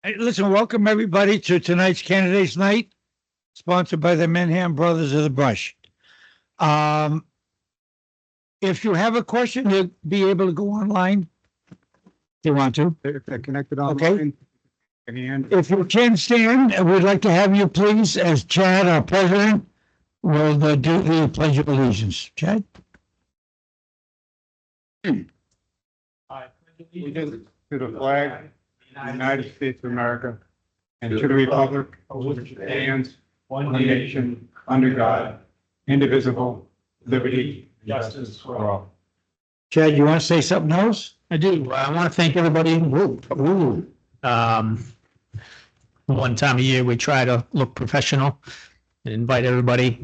Hey, listen, welcome everybody to tonight's Candidates Night, sponsored by the Menham Brothers of the Brush. If you have a question, you'll be able to go online. If you want to. If they're connected Okay. online. And If you can stand, we'd like to have you please, as Chad, our president, will do the Pledge of Allegiance. Chad? to the flag of the United States of America and to the republic for which it stands, one nation, under God, indivisible, liberty, and justice for all. Chad, you want to say something else? I do. I want to thank everybody in the group. One time a year, we try to look professional and invite everybody.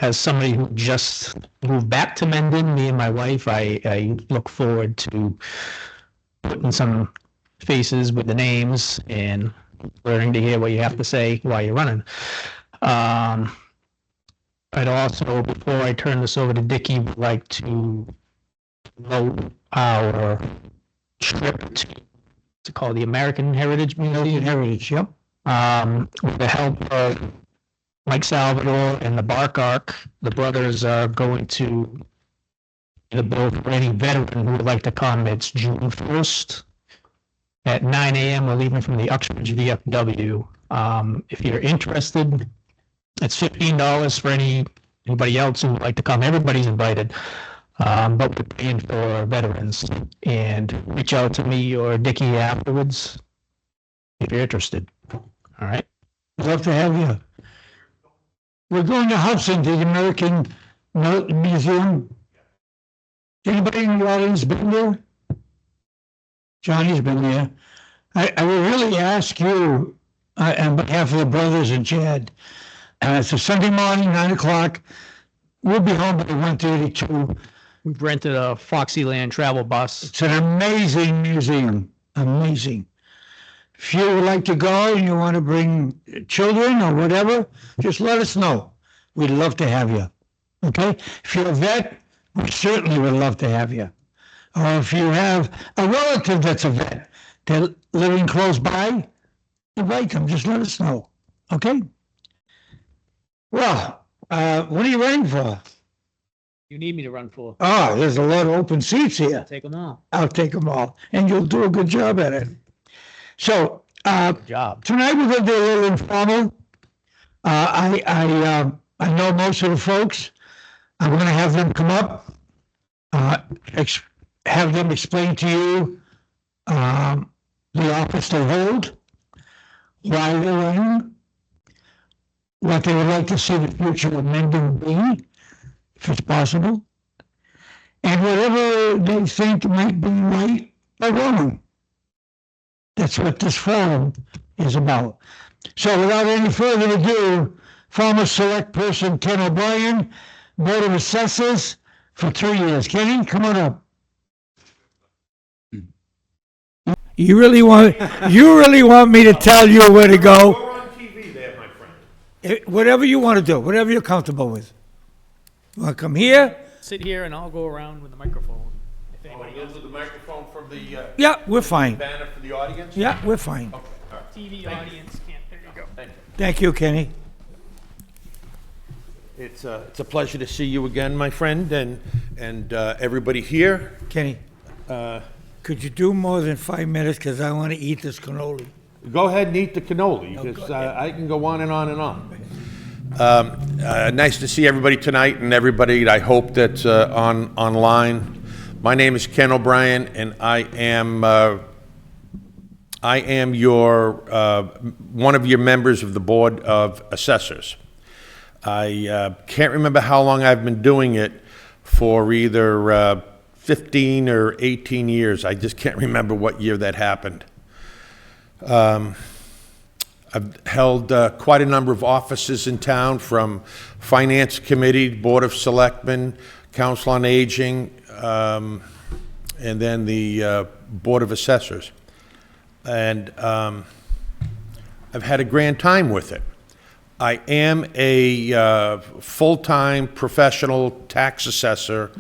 As somebody who just moved back to Mendon, me and my wife, I look forward to putting some faces with the names and learning to hear what you have to say while you're running. I'd also, before I turn this over to Dickie, would like to note our trip to call the American Heritage Museum. Heritage, yep. With the help of Mike Salvador and the Bark Arc, the brothers are going to the bill for any veteran who would like to come. It's June 1st at 9 a.m. We're leaving from the Uxbridge VFW. If you're interested, it's $15 for anybody else who would like to come. Everybody's invited. But we're paying for veterans, and reach out to me or Dickie afterwards if you're interested. All right. Love to have you. We're going to Hudson, to the American Museum. Anybody in the audience been there? Johnny's been there. I will really ask you, on behalf of the brothers and Chad, it's a Sunday morning, 9 o'clock. We'll be home by 1:32. We've rented a Foxyland travel bus. It's an amazing museum, amazing. If you would like to go and you want to bring children or whatever, just let us know. We'd love to have you. Okay? If you're a vet, we certainly would love to have you. Or if you have a relative that's a vet, they're living close by, invite them. Just let us know. Okay? Well, what are you running for? You need me to run for. Oh, there's a lot of open seats here. Take them all. I'll take them all, and you'll do a good job at it. So Good job. tonight we're going to do a little informal. I know most of the folks. I'm going to have them come up, have them explain to you the office they hold, why they're running, what they would like to see the future of Mendon be, if it's possible, and whatever they think might be right or wrong. That's what this forum is about. So without any further ado, former select person Ken O'Brien, Board of Assessors for 3 years. Kenny, come on up. You really want me to tell you where to go? You're on TV there, my friend. Whatever you want to do, whatever you're comfortable with. Want to come here? Sit here and I'll go around with the microphone. If Oh, anybody you'll do the microphone from the Yeah, we're fine. banner for the audience? Yeah, we're fine. Okay, all right. TV audience can't, there you go. Thank you. Thank you, Kenny. It's a pleasure to see you again, my friend, and everybody here. Kenny, could you do more than 5 minutes? Because I want to eat this cannoli. Go ahead and eat the cannoli, because I can go on and on and on. Nice to see everybody tonight, and everybody I hope that's online. My name is Ken O'Brien, and I am your one of your members of the Board of Assessors. I can't remember how long I've been doing it, for either 15 or 18 years. I just can't remember what year that happened. I've held quite a number of offices in town, from Finance Committee, Board of Selectmen, Council on Aging, and then the Board of Assessors. And I've had a grand time with it. I am a full-time professional tax assessor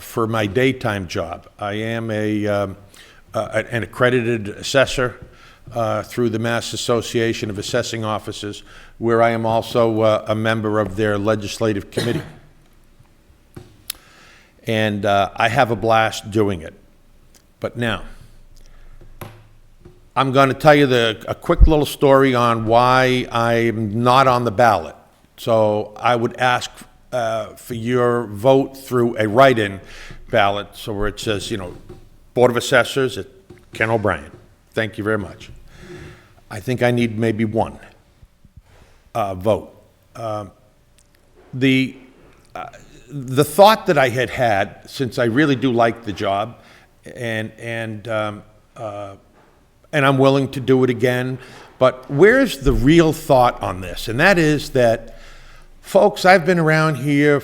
for my daytime job. I am an accredited assessor. through the Mass Association of Assessing Officers, where I am also a member of their legislative committee. And I have a blast doing it. But now, I'm going to tell you a quick little story on why I'm not on the ballot. So I would ask for your vote through a write-in ballot, so where it says, Board of Assessors at Ken O'Brien. Thank you very much. I think I need maybe one vote. The thought that I had, since I really do like the job, and I'm willing to do it again, but where's the real thought on this? And that is that, folks, I've been around here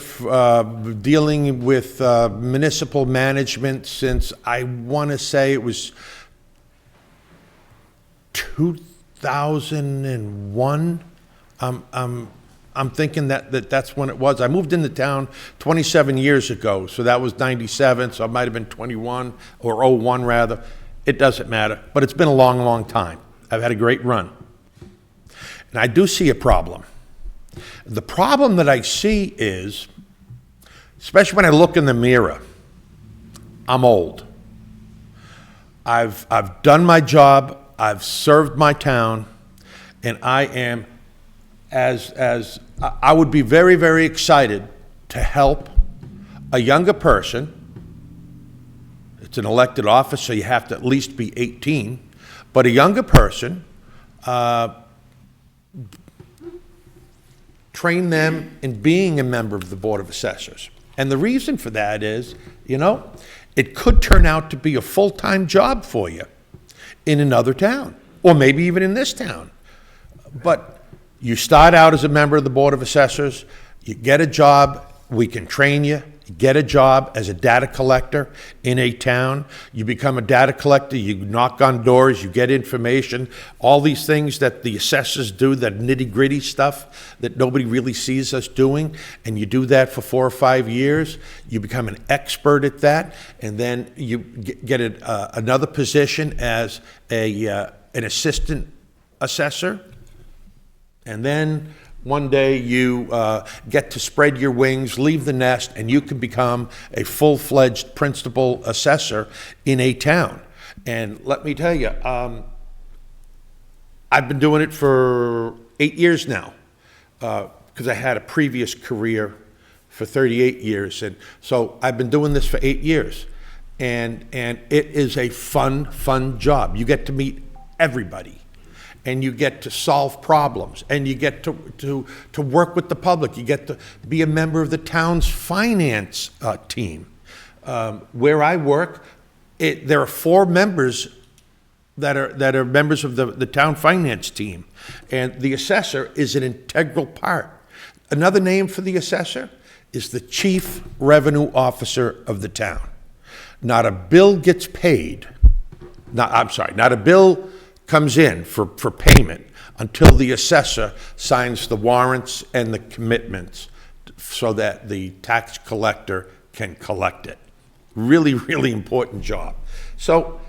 dealing with municipal management since I want to say it was 2001. I'm thinking that's when it was. I moved into town 27 years ago, so that was 97, so it might have been 21, or 01 rather. It doesn't matter, but it's been a long, long time. I've had a great run. And I do see a problem. The problem that I see is, especially when I look in the mirror, I'm old. I've done my job, I've served my town, and I am, I would be very, very excited to help a younger person. It's an elected office, so you have to at least be 18, but a younger person, train them in being a member of the Board of Assessors. And the reason for that is, it could turn out to be a full-time job for you in another town, or maybe even in this town. But you start out as a member of the Board of Assessors, you get a job, we can train you, get a job as a data collector in a town. You become a data collector, you knock on doors, you get information, all these things that the assessors do, that nitty-gritty stuff that nobody really sees us doing, and you do that for 4 or 5 years, you become an expert at that, and then you get another position as an assistant assessor, and then one day you get to spread your wings, leave the nest, and you can become a full-fledged principal assessor in a town. And let me tell you, I've been doing it for 8 years now, because I had a previous career for 38 years. And so I've been doing this for 8 years. And it is a fun job. You get to meet everybody, and you get to solve problems, and you get to work with the public. You get to be a member of the town's finance team. Where I work, there are 4 members that are members of the town finance team, and the assessor is an integral part. Another name for the assessor is the chief revenue officer of the town. Not a bill gets paid, not a bill comes in for payment until the assessor signs the warrants and the commitments so that the tax collector can collect it. Really, really important job. So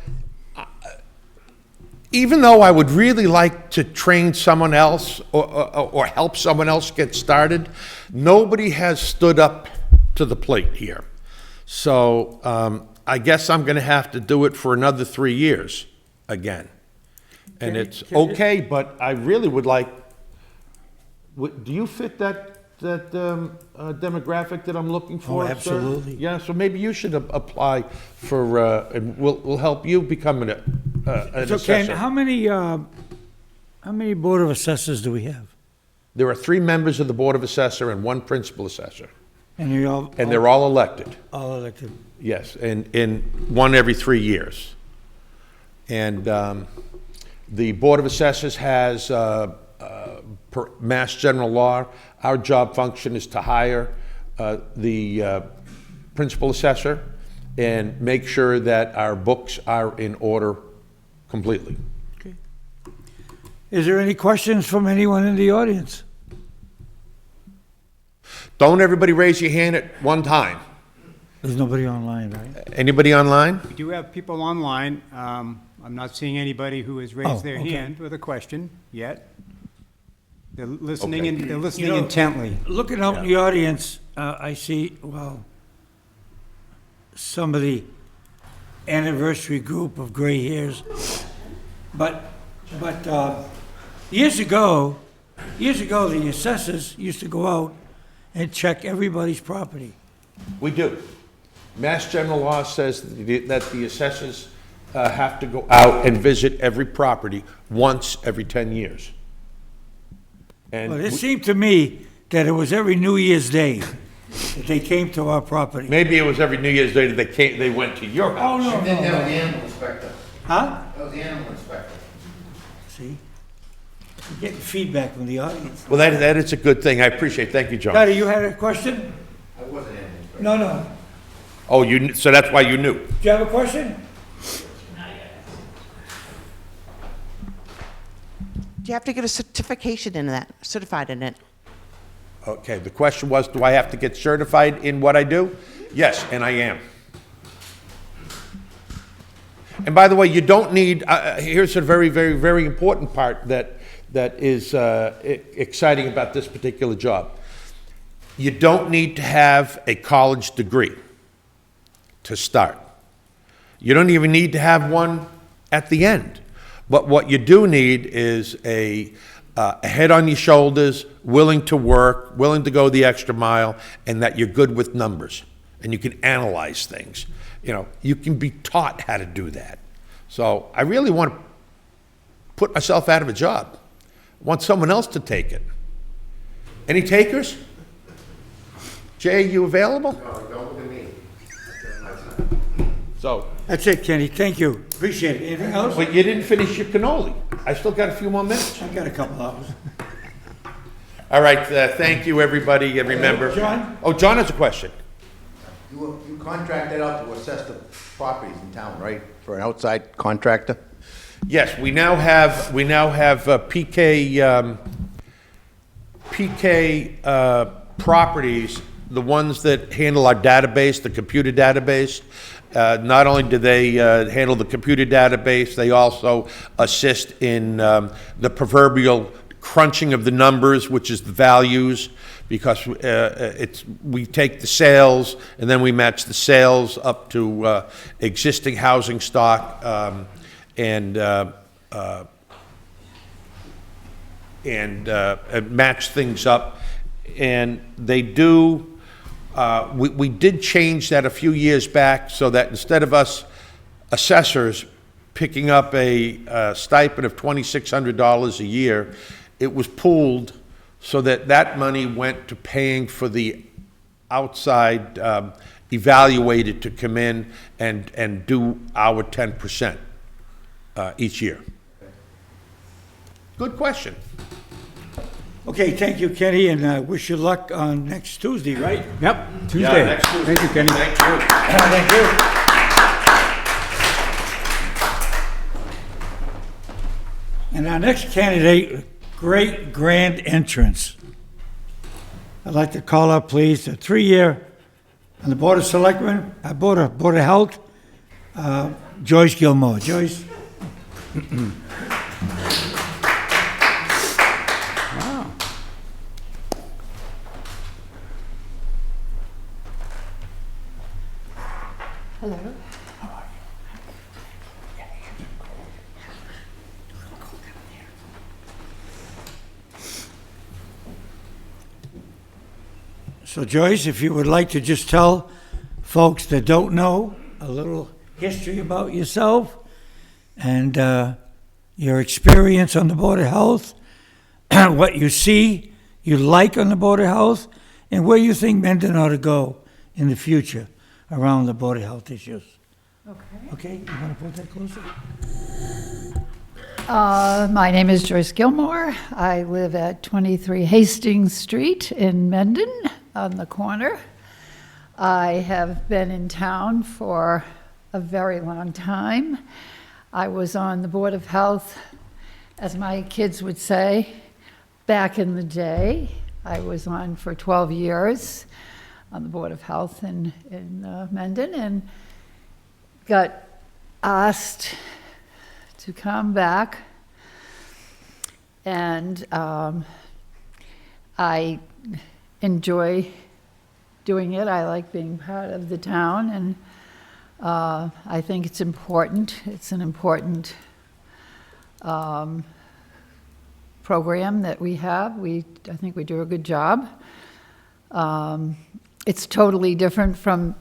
even though I would really like to train someone else or help someone else get started, nobody has stood up to the plate here. So I guess I'm going to have to do it for another 3 years again. And it's okay, but I really would like, do you fit that demographic that I'm looking for? Oh, absolutely. Sir? Yeah, so maybe you should apply for, and we'll help you become an So Ken, assessor. how many Board of Assessors do we have? There are 3 members of the Board of Assessor and 1 principal assessor, And you all? and they're all elected. All elected. Yes, and in 1 every 3 years. And the Board of Assessors has, per Mass General Law, our job function is to hire the principal assessor and make sure that our books are in order completely. Okay. Is there any questions from anyone in the audience? Don't everybody raise your hand at one time. There's nobody online, right? Anybody online? We do have people online. I'm not seeing anybody who has raised their okay. hand with a question yet. They're listening, Okay. they're listening You know, intently. Looking out in the audience, I see, well, some of the anniversary group of gray hairs. But years ago, the assessors used to go out and check everybody's property. We do. Mass General Law says that the assessors have to go out and visit every property once every 10 years. And Well, it seemed to me that it was every New Year's Day that they came to our property. maybe it was every New Year's Day that they went to your house. Oh, no, Then that no, was the no. animal inspector. Huh? That was the animal inspector. See? I'm getting feedback from the audience. Well, that is a good thing. I appreciate it. Thank you, John. Patty, you had a question? I was an animal inspector. No. Oh, so that's why you knew. Do you have a question? Do you have to get a certification in that, certified in it? Okay, the question was, do I have to get certified in what I do? Yes, and I am. And by the way, you don't need, here's a very, very, very important part that is exciting about this particular job. You don't need to have a college degree to start. You don't even need to have one at the end. But what you do need is a head on your shoulders, willing to work, willing to go the extra mile, and that you're good with numbers and you can analyze things. You know, you can be taught how to do that. So I really want to put myself out of a job. I want someone else to take it. Any takers? Jay, you available? No, don't look at me. So, That's it, Kenny. Thank you. Appreciate it. Anything else? but you didn't finish your cannoli. I still got a few more minutes. I got a couple hours. All right, thank you, everybody, every member. John? Oh, John has a question. You contracted out to assess the properties in town, right? For an outside contractor? Yes, we now have PK properties, the ones that handle our database, the computer database. Not only do they handle the computer database, they also assist in the proverbial crunching of the numbers, which is the values, because we take the sales and then we match the sales up to existing housing stock and match things up. And they do. We did change that a few years back so that instead of us assessors picking up a stipend of $2,600 a year, it was pooled so that that money went to paying for the outside evaluator to come in and do our 10% each year. Good question. Okay, thank you, Kenny, and wish you luck on next Tuesday, right? Yep, Tuesday. next Tuesday. Thank you, Kenny. Thank you. Thank you. And our next candidate, great grand entrance. I'd like to call up, please, a 3-year on the Board of Selectmen, Board of Health, Joyce Gilmore. Joyce? Hello. So Joyce, if you would like to just tell folks that don't know a little history about yourself and your experience on the Board of Health, what you see you like on the Board of Health, and where you think Mendon ought to go in the future around the Board of Health issues. Okay. Okay, you want to put that closer? My name is Joyce Gilmore. I live at 23 Hastings Street in Mendon on the corner. I have been in town for a very long time. I was on the Board of Health, as my kids would say, back in the day. I was on for 12 years on the Board of Health in Mendon, and got asked to come back. And I enjoy doing it. I like being part of the town, and I think it's important. It's an important program that we have. I think we do a good job. It's totally different from,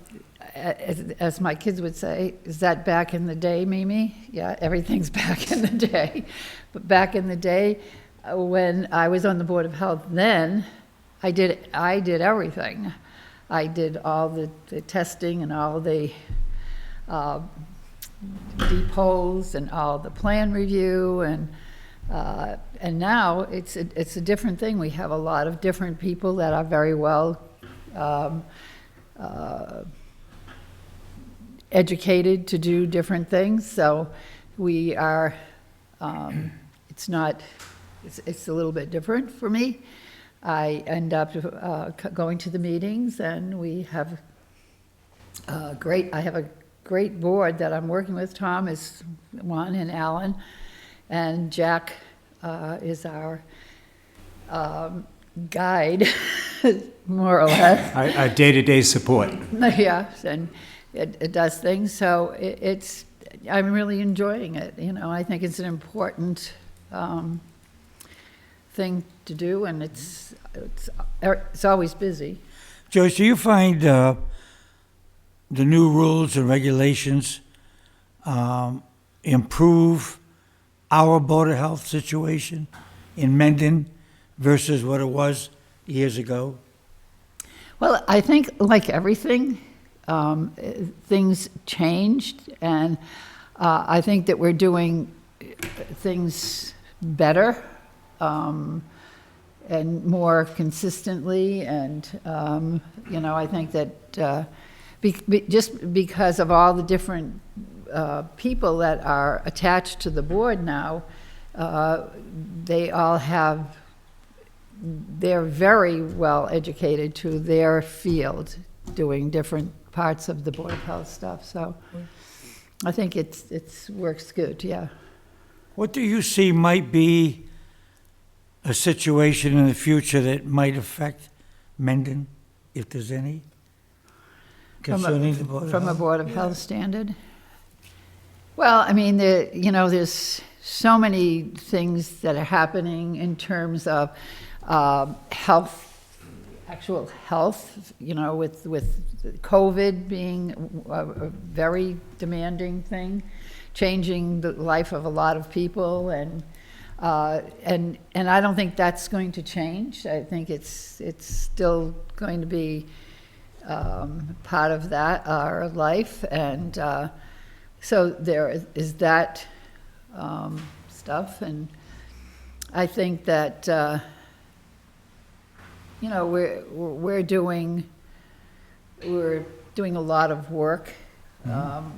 as my kids would say, is that back in the day, Mimi? Yeah, everything's back in the day. But back in the day, when I was on the Board of Health then, I did everything. I did all the testing and all the depots and all the plan review, and now it's a different thing. We have a lot of different people that are very well educated to do different things. So we are, it's a little bit different for me. I end up going to the meetings, and we have I have a great board that I'm working with. Tom is one, and Alan, and Jack is our guide, more or less. Our day-to-day support. Yes, and it does things. So I'm really enjoying it. You know, I think it's an important thing to do, and it's always busy. Joyce, do you find the new rules and regulations improve our Board of Health situation in Mendon versus what it was years ago? Well, I think, like everything, things changed, and I think that we're doing things better and more consistently, and I think that just because of all the different people that are attached to the board now, they're very well educated to their field, doing different parts of the Board of Health stuff. So I think it works good, yeah. What do you see might be a situation in the future that might affect Mendon, if there's any, concerning the Board of From a Health? Board of Health standard? Well, I mean, there's so many things that are happening in terms of health, actual health, with COVID being a very demanding thing, changing the life of a lot of people, and I don't think that's going to change. I think it's still going to be part of that, our life, and so there is that stuff, and I think that we're doing a lot of work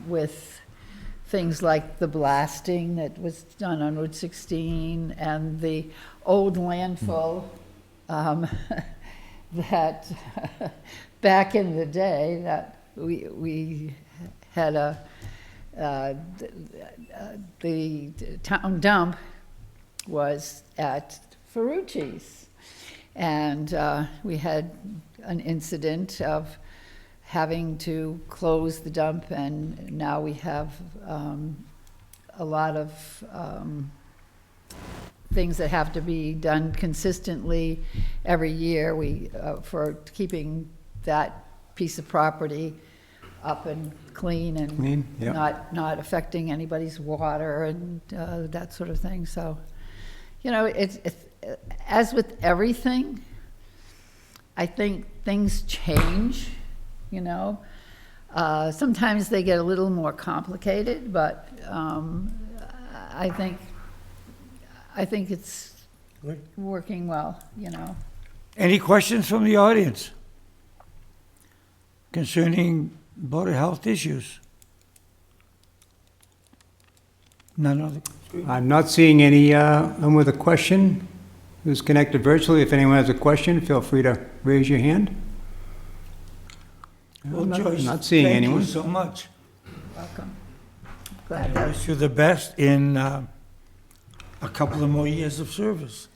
with things like the blasting that was done on Route 16 and the old landfill that back in the day that we had the town dump was at Ferrucci's, and we had an incident of having to close the dump, and now we have a lot of things that have to be done consistently every year. For keeping that piece of property up and clean and not affecting anybody's water and that sort of thing. So, it's as with everything, I think things change. Sometimes they get a little more complicated, but I think it's working well. Any questions from the audience concerning Board of Health issues? None of the... I'm not seeing anyone with a question who's connected virtually. If anyone has a question, feel free to raise your hand. Well, I'm Joyce, not seeing anyone. Thank you so much. Welcome. glad I that, wish you the best in a couple of more years of service.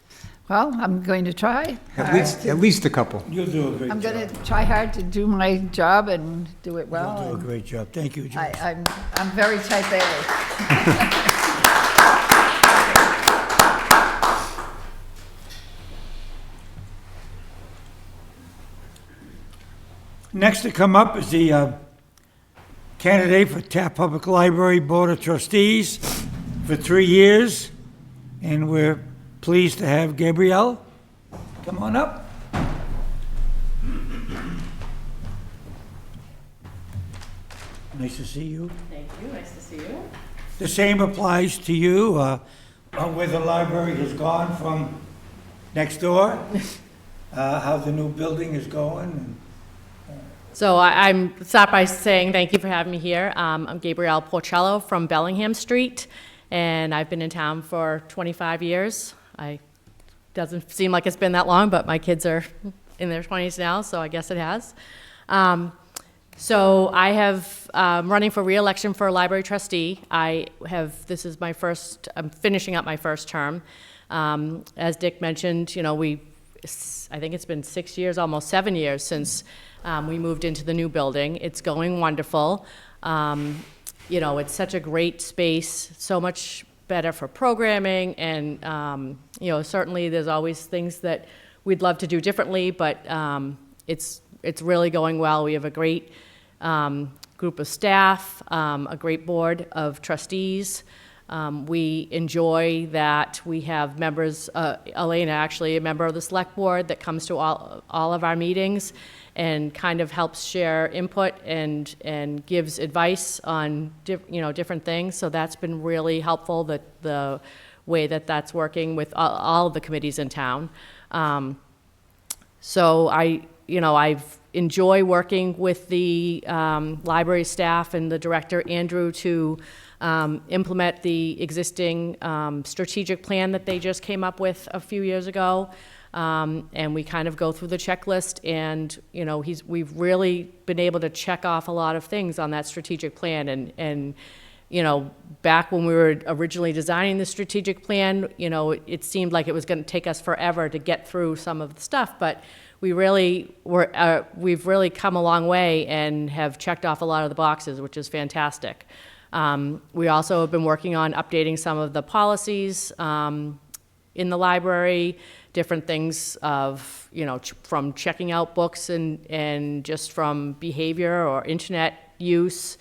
well, I'm going to try. At least a couple. You'll do a great job. I'm going to try hard to do my job and do it well. You'll do a and great job. Thank you, Joyce. I'm very type A. Next to come up is the candidate for Taft Public Library Board of Trustees for 3 years, and we're pleased to have Gabrielle. Come on up. Nice to see you. Thank you, nice to see you. The same applies to you, where the library has gone from next door, how the new building is going, and So I'm start by saying thank you for having me here. I'm Gabrielle Porcello from Bellingham Street, and I've been in town for 25 years. Doesn't seem like it's been that long, but my kids are in their 20s now, so I guess it has. So I have, running for re-election for a library trustee. This is my first, I'm finishing up my first term. As Dick mentioned, you know, I think it's been 6 years, almost 7 years since we moved into the new building. It's going wonderful. You know, it's such a great space, so much better for programming, and you know, certainly there's always things that we'd love to do differently, but it's really going well. We have a great group of staff, a great board of trustees. We enjoy that we have members, Elena actually, a member of the select board that comes to all of our meetings and kind of helps share input and gives advice on different things. So that's been really helpful, the way that that's working with all of the committees in town. So I enjoy working with the library staff and the director, Andrew, to implement the existing strategic plan that they just came up with a few years ago. And we kind of go through the checklist, and you know, we've really been able to check off a lot of things on that strategic plan. And you know, back when we were originally designing the strategic plan, you know, it seemed like it was going to take us forever to get through some of the stuff, but we've really come a long way and have checked off a lot of the boxes, which is fantastic. We also have been working on updating some of the policies in the library, different things of, you know, from checking out books and just from behavior or internet use,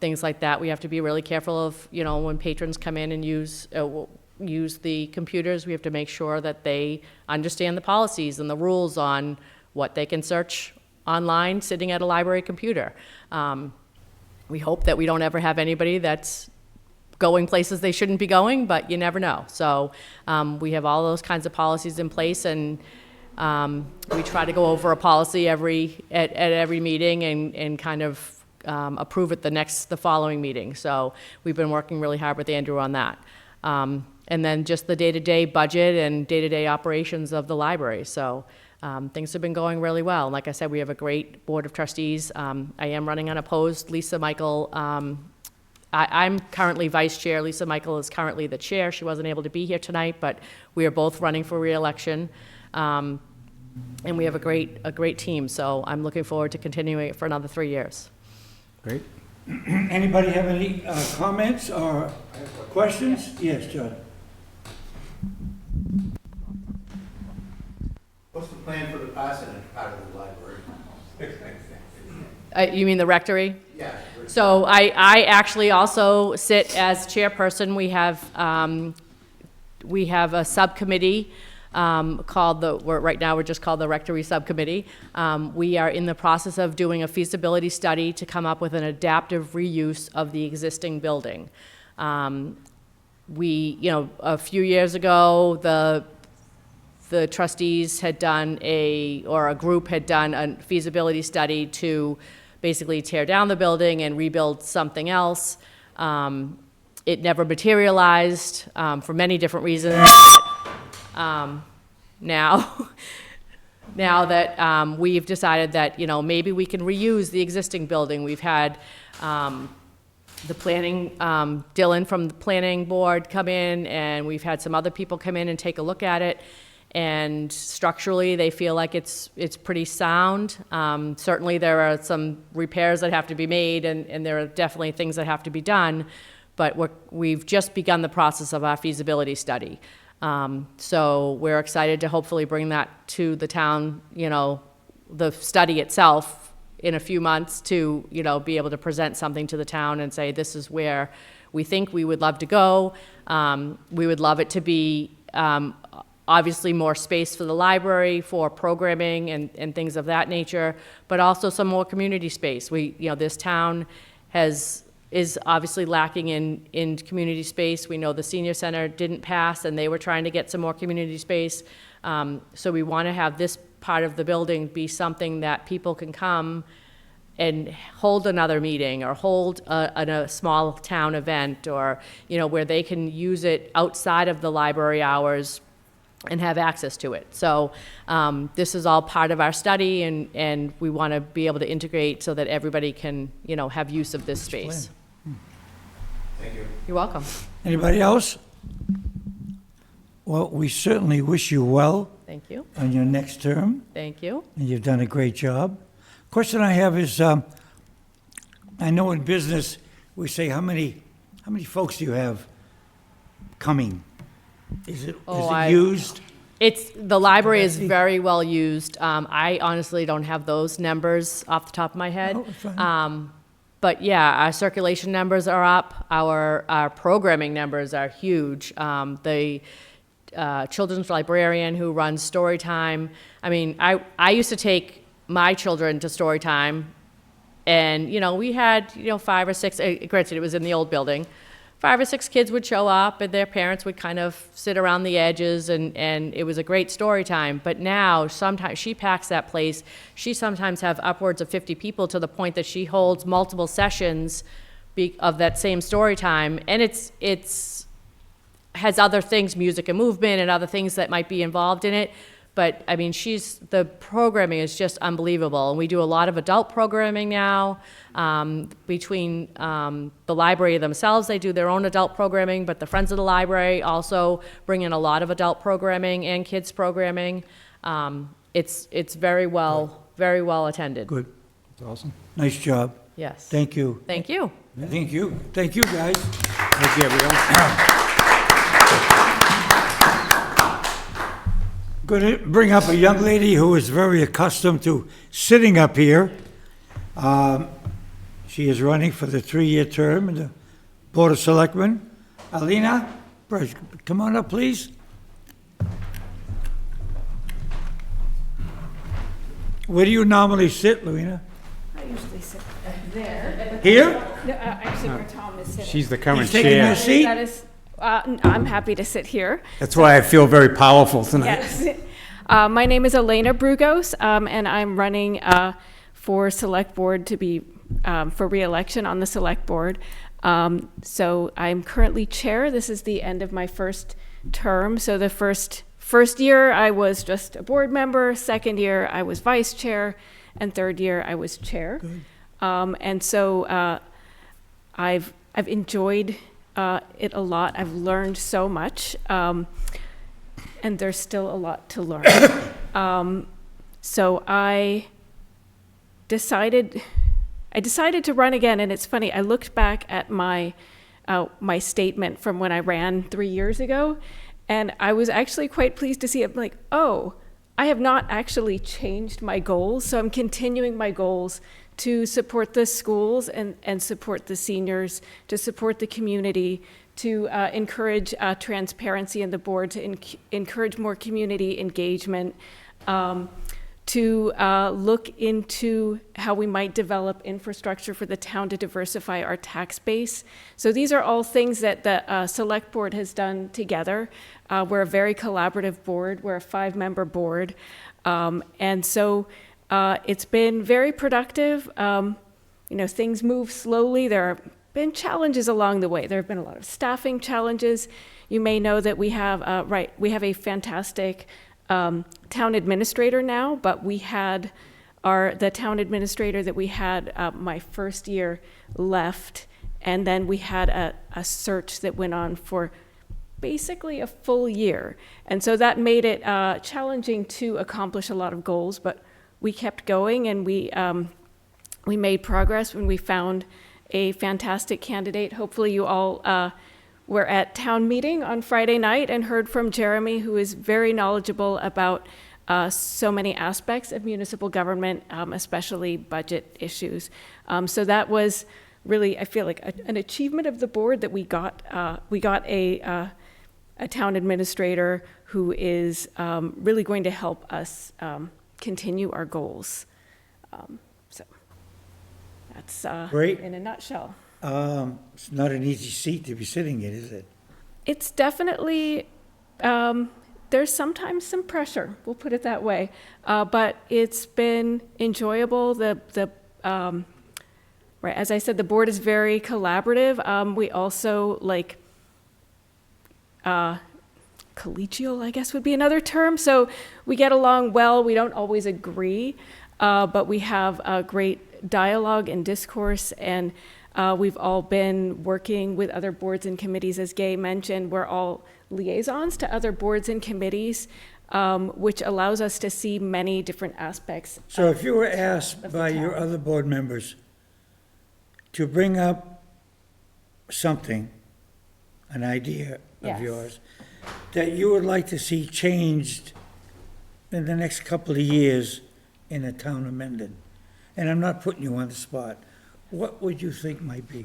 things like that. We have to be really careful of, you know, when patrons come in and use the computers, we have to make sure that they understand the policies and the rules on what they can search online sitting at a library computer. We hope that we don't ever have anybody that's going places they shouldn't be going, but you never know. So we have all those kinds of policies in place, and we try to go over a policy at every meeting and kind of approve it the following meeting. So we've been working really hard with Andrew on that. And then just the day-to-day budget and day-to-day operations of the library. So things have been going really well. Like I said, we have a great board of trustees. I am running unopposed. Lisa Michael, I'm currently vice chair. Lisa Michael is currently the chair. She wasn't able to be here tonight, but we are both running for re-election. And we have a great team. So I'm looking forward to continuing it for another 3 years. Great. Anybody have any comments or questions? Yes, John. What's the plan for the parsonage part of the library? You mean the rectory? Yeah. So I actually also sit as chairperson. We have a subcommittee called right now we're just called the Rectory Subcommittee. We are in the process of doing a feasibility study to come up with an adaptive reuse of the existing building. A few years ago, the trustees had done a group had done a feasibility study to basically tear down the building and rebuild something else. It never materialized for many different reasons. Now that we've decided that, you know, maybe we can reuse the existing building. We've had the planning, Dylan from the planning board come in, and we've had some other people come in and take a look at it. And structurally, they feel like it's pretty sound. Certainly, there are some repairs that have to be made, and there are definitely things that have to be done. But we've just begun the process of our feasibility study. So we're excited to hopefully bring that to the town, the study itself in a few months to, be able to present something to the town and say, this is where we think we would love to go. We would love it to be obviously more space for the library, for programming and things of that nature, but also some more community space. This town is obviously lacking in community space. We know the senior center didn't pass, and they were trying to get some more community space. So we want to have this part of the building be something that people can come and hold another meeting or hold a small town event, or where they can use it outside of the library hours and have access to it. So this is all part of our study, and we want to be able to integrate so that everybody can have use of this space. Thank you. You're welcome. Anybody else? Well, we certainly wish you well Thank you. on your next term, Thank you. and you've done a great job. Question I have is, I know in business, we say, how many folks do you have coming? Is it used? The library is very well used. I honestly don't have those numbers off the top of my head. Oh, fine. But yeah, our circulation numbers are up. Our programming numbers are huge. The children's librarian who runs story time. I mean, I used to take my children to story time, and we had 5 or 6. Granted, it was in the old building. 5 or 6 kids would show up, and their parents would kind of sit around the edges, and it was a great story time. But now, sometimes she packs that place. She sometimes have upwards of 50 people, to the point that she holds multiple sessions of that same story time, and it's has other things, music and movement, and other things that might be involved in it. But I mean, the programming is just unbelievable. And we do a lot of adult programming now. Between the library themselves, they do their own adult programming, but the Friends of the Library also bring in a lot of adult programming and kids programming. It's very well attended. Good. That's awesome. Nice job. Yes. Thank you. Thank you. Thank you. Thank you, guys. Thank you, everyone. Going to bring up a young lady who is very accustomed to sitting up here. She is running for the 3-year term in the Board of Selectmen. Alina, come on up, please. Where do you normally sit, Alina? I usually sit there. Here? No, actually, where Tom is sitting. She's the current He's taking your chair. seat? That is, I'm happy to sit here. That's why I feel very powerful tonight. Yes. My name is Elena Brugos, and I'm running for Select Board to be for re-election on the Select Board. So I'm currently chair. This is the end of my first term. So the first year I was just a board member. Second year I was vice chair, and third year I was chair. And so I've enjoyed it a lot. I've learned so much, and there's still a lot to learn. So I decided to run again, and it's funny. I looked back at my statement from when I ran 3 years ago, and I was actually quite pleased to see it. Like, oh, I have not actually changed my goals, so I'm continuing my goals to support the schools and support the seniors, to support the community, to encourage transparency in the board, to encourage more community engagement, to look into how we might develop infrastructure for the town to diversify our tax base. So these are all things that the Select Board has done together. We're a very collaborative board. We're a 5-member board. And so it's been very productive. Things move slowly. There have been challenges along the way. There have been a lot of staffing challenges. You may know that we have a fantastic town administrator now, but we had the town administrator that we had my first year left, And then we had a search that went on for basically a full year. And so that made it challenging to accomplish a lot of goals, but we kept going, and we made progress when we found a fantastic candidate. Hopefully you all were at town meeting on Friday night and heard from Jeremy, who is very knowledgeable about so many aspects of municipal government, especially budget issues. So that was really, I feel like, an achievement of the board that we got a town administrator who is really going to help us continue our goals. So that's Great. in a nutshell. It's not an easy seat to be sitting in, is it? It's definitely, there's sometimes some pressure, we'll put it that way. But it's been enjoyable. Right, as I said, the board is very collaborative. We also collegial, I guess would be another term. So we get along well. We don't always agree, but we have a great dialogue and discourse, and we've all been working with other boards and committees. As Gay mentioned, we're all liaisons to other boards and committees, which allows us to see many different aspects. So if you were asked by your other board members to bring up something, an idea of Yes. yours, that you would like to see changed in the next couple of years in the town of Mendon, and I'm not putting you on the spot, what would you think might be?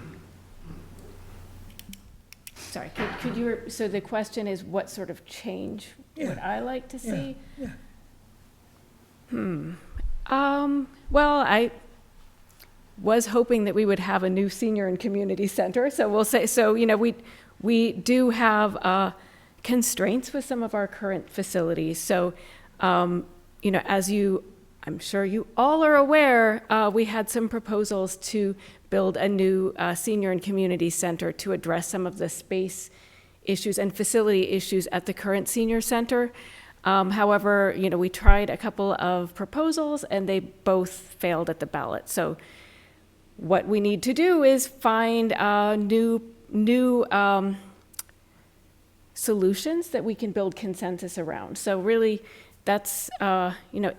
Sorry, could you, so the question is what sort of change would I like to see? Yeah. Well, I was hoping that we would have a new senior and community center. So we'll say, so, we do have constraints with some of our current facilities. So, as I'm sure you all are aware, we had some proposals to build a new senior and community center to address some of the space issues and facility issues at the current senior center. However, we tried a couple of proposals and they both failed at the ballot. So what we need to do is find new solutions that we can build consensus around. So really, that's,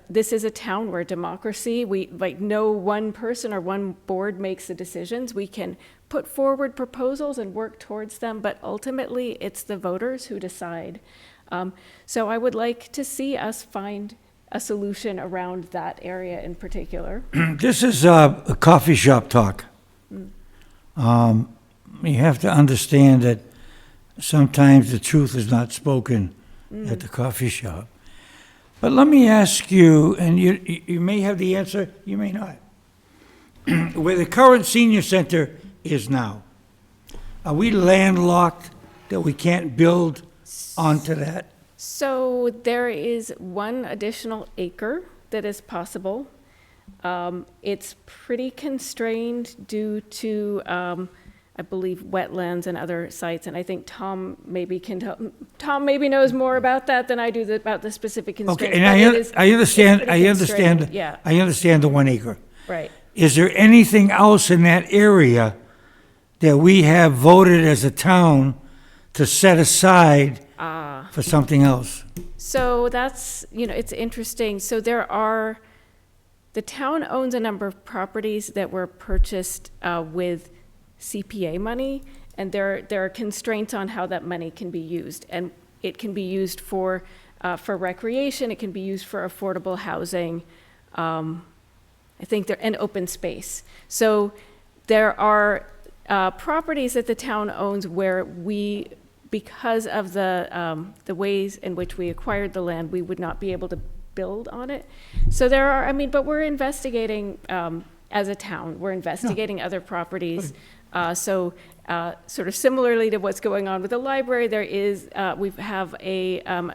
this is a town where democracy, no one person or one board makes the decisions. We can put forward proposals and work towards them, but ultimately it's the voters who decide. So I would like to see us find a solution around that area in particular. This is a coffee shop talk. You have to understand that sometimes the truth is not spoken at the coffee shop. But let me ask you, and you may have the answer, you may not. Where the current senior center is now, are we landlocked that we can't build onto that? So there is one additional acre that is possible. It's pretty constrained due to, I believe, wetlands and other sites, and I think Tom maybe knows more about that than I do about the specific constraints. Okay, and I understand. Yeah. I understand the 1 acre. Right. Is there anything else in that area that we have voted as a town to set aside for something else? So that's, it's interesting. So the town owns a number of properties that were purchased with CPA money, and there are constraints on how that money can be used. And it can be used for recreation, it can be used for affordable housing, I think and open space. So there are properties that the town owns where because of the ways in which we acquired the land, we would not be able to build on it. So but we're investigating as a town, we're investigating other properties. Sort of similarly to what's going on with the library, we have an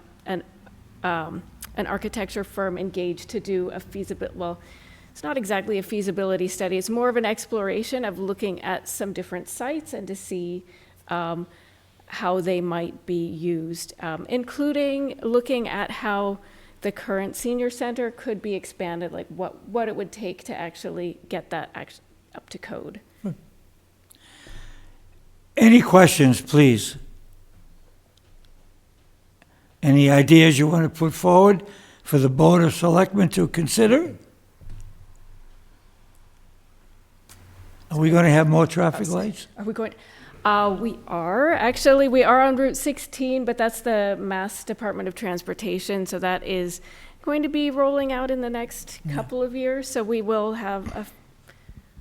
architecture firm engaged to do it's not exactly a feasibility study, it's more of an exploration of looking at some different sites and to see how they might be used, including looking at how the current senior center could be expanded, like what it would take to actually get that up to code. Any questions, please? Any ideas you want to put forward for the Board of Selectmen to consider? Are we going to have more traffic lights? Are we going? We are. Actually, we are on Route 16, but that's the Mass Department of Transportation, so that is going to be rolling out in the next couple of years. So we will have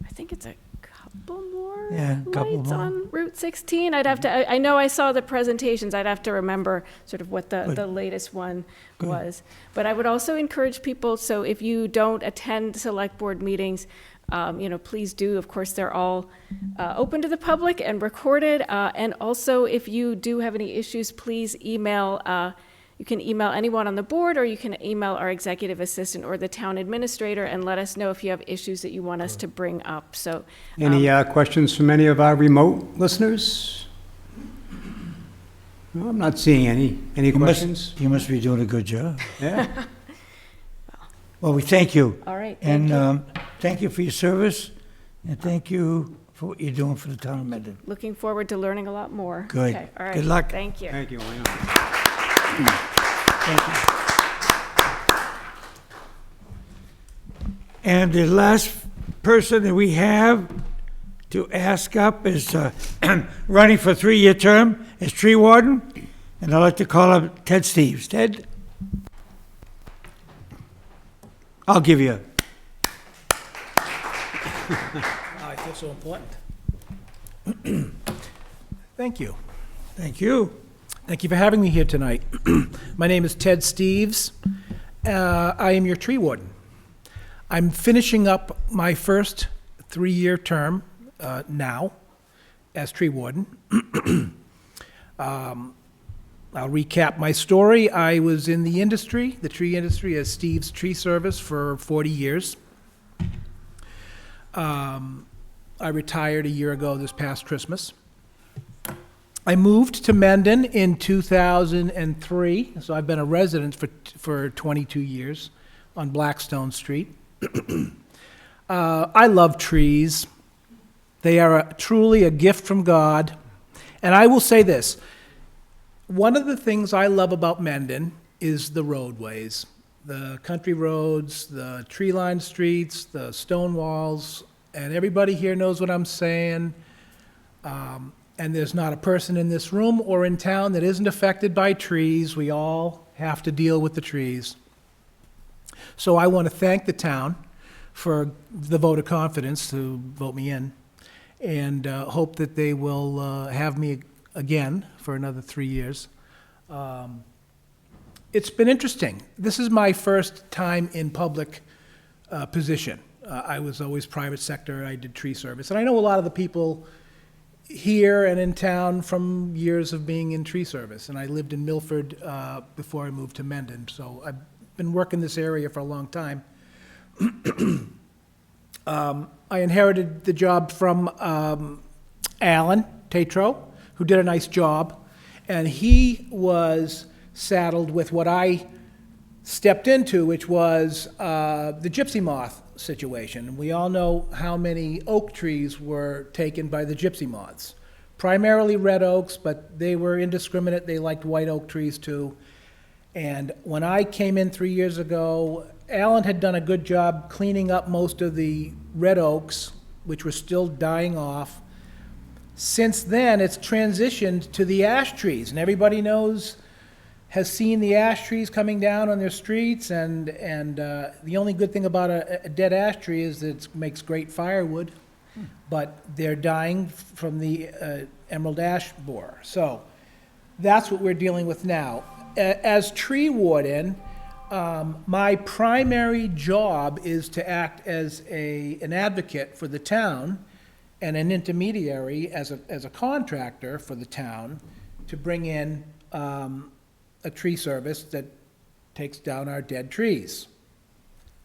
I think it's a couple more lights on Route 16. I'd have to, I know I saw the presentations. I'd have to remember sort of what the latest one was. But I would also encourage people, so if you don't attend select board meetings, please do. Of course, they're all open to the public and recorded. And also, if you do have any issues, please email. You can email anyone on the board, or you can email our executive assistant or the town administrator and let us know if you have issues that you want us to bring up. So, Any questions from any of our remote listeners? No, I'm not seeing any. Any questions? You must be doing a good job. Yeah. Well, we thank you. all right. Thank And you. thank you for your service, and thank you for what you're doing for the town of Mendon. Looking forward to learning a lot more. Good. Okay. All right. Good luck. Thank you. Thank you, Elena. Thank you. And the last person that we have to ask up is running for a 3-year term as tree warden, and I'd like to call up Ted Steves. Ted? I'll give you. I feel so important. Thank you. Thank you. Thank you for having me here tonight. My name is Ted Steves. I am your tree warden. I'm finishing up my first 3-year term now as tree warden. I'll recap my story. I was in the industry, the tree industry, as Steve's Tree Service for 40 years. I retired a year ago this past Christmas. I moved to Mendon in 2003, so I've been a resident for 22 years on Blackstone Street. I love trees. They are truly a gift from God. And I will say this, one of the things I love about Mendon is the roadways, the country roads, the tree-lined streets, the stone walls, and everybody here knows what I'm saying. And there's not a person in this room or in town that isn't affected by trees. We all have to deal with the trees. So I want to thank the town for the vote of confidence to vote me in, and hope that they will have me again for another 3 years. It's been interesting. This is my first time in public position. I was always private sector. I did tree service. And I know a lot of the people here and in town from years of being in tree service. And I lived in Milford before I moved to Mendon. So I've been working this area for a long time. I inherited the job from Alan Tatro, who did a nice job. And he was saddled with what I stepped into, which was the gypsy moth situation. We all know how many oak trees were taken by the gypsy moths. Primarily red oaks, but they were indiscriminate. They liked white oak trees too. And when I came in 3 years ago, Alan had done a good job cleaning up most of the red oaks, which were still dying off. Since then, it's transitioned to the ash trees, and everybody has seen the ash trees coming down on their streets, and the only good thing about a dead ash tree is that it makes great firewood, but they're dying from the emerald ash borer. So that's what we're dealing with now. As tree warden, my primary job is to act as an advocate for the town and an intermediary as a contractor for the town to bring in a tree service that takes down our dead trees.